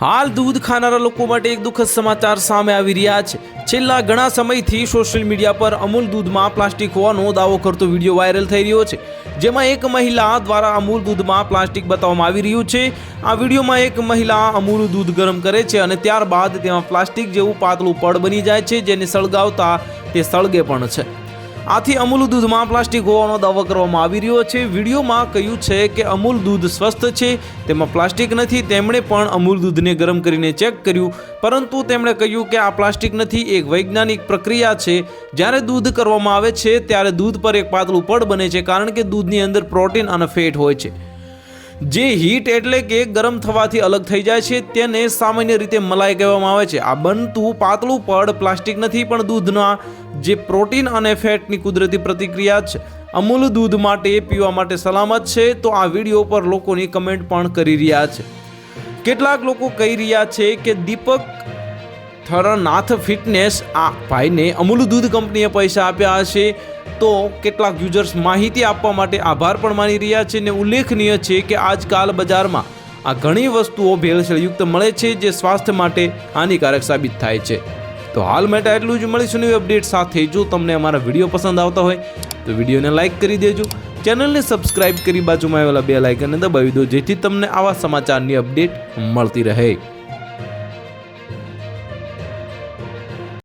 હાલ દૂધ ખાનારા લોકો માટે એક દુઃખદ સમાચાર સામે આવી રહ્યા છે। છેલ્લા ઘણા સમયથી સોશિયલ મીડિયા પર અમૂલ દૂધમાં પ્લાસ્ટિક હોવાનો દાવો કરતો વિડીયો વાયરલ થઈ રહ્યો છે, જેમાં એક મહિલા દ્વારા અમૂલ દૂધમાં પ્લાસ્ટિક બતાવવામાં આવી રહ્યું છે। આ વિડીયોમાં એક મહિલા અમૂલ દૂધ ગરમ કરે છે અને ત્યારબાદ તેમાં પ્લાસ્ટિક જેવું પાતળું પડ બની જાય છે, જેને સળગાવતા તે સળગે પણ છે। આથી અમૂલ દૂધમાં પ્લાસ્ટિક હોવાનો દાવો કરવામાં આવી રહ્યો છે। વિડીયોમાં કહ્યું છે કે અમૂલ દૂધ સ્વસ્થ છે, તેમાં પ્લાસ્ટિક નથી। તેમણે પણ અમૂલ દૂધને ગરમ કરીને ચેક કર્યું, પરંતુ તેમણે કહ્યું કે આ પ્લાસ્ટિક નથી, એક વૈજ્ઞાનિક પ્રક્રિયા છે। જ્યારે દૂધ કરવામાં આવે છે ત્યારે દૂધ પર એક પાતળું પડ બને છે, કારણ કે દૂધની અંદર પ્રોટીન અને ફેટ હોય છે, જે હીટ એટલે કે ગરમ થવાથી અલગ થઈ જાય છે। તેને સામાન્ય રીતે મલાઈ કહેવામાં આવે છે। આ બનતું પાતળું પડ પ્લાસ્ટિક નથી, પણ દૂધના જે પ્રોટીન અને ફેટની કુદરતી પ્રતિક્રિયા છે। અમૂલ દૂધ માટે પીવા માટે સલામત છે, તો આ વિડીયો પર લોકોની કમેન્ટ પણ કરી રહ્યા છે। કેટલાક લોકો કહી રહ્યા છે કે દીપક થરનાથ ફિટનેસ આ ભાઈને અમૂલ દૂધ કંપનીએ પૈસા આપ્યા હશે, તો કેટલાક યુઝર્સ માહિતી આપવા માટે આભાર પણ માની રહ્યા છે। ને ઉલ્લેખનીય છે કે આજકાલ બજારમાં આ ઘણી વસ્તુઓ ભેળસેળયુક્ત મળે છે, જે સ્વાસ્થ્ય માટે હાનિકારક સાબિત થાય છે। તો હાલ માટે એટલું જ। મળીશું નવી અપડેટ સાથે। જો તમને અમારા વિડીયો પસંદ આવતા હોય તો વિડીયોને લાઇક કરી દેજો, ચેનલને સબસ્ક્રાઇબ કરી બાજુમાં આવેલા બેલ આઇકનને દબાવી દો, જેથી તમને આવા સમાચારની અપડેટ મળતી રહે।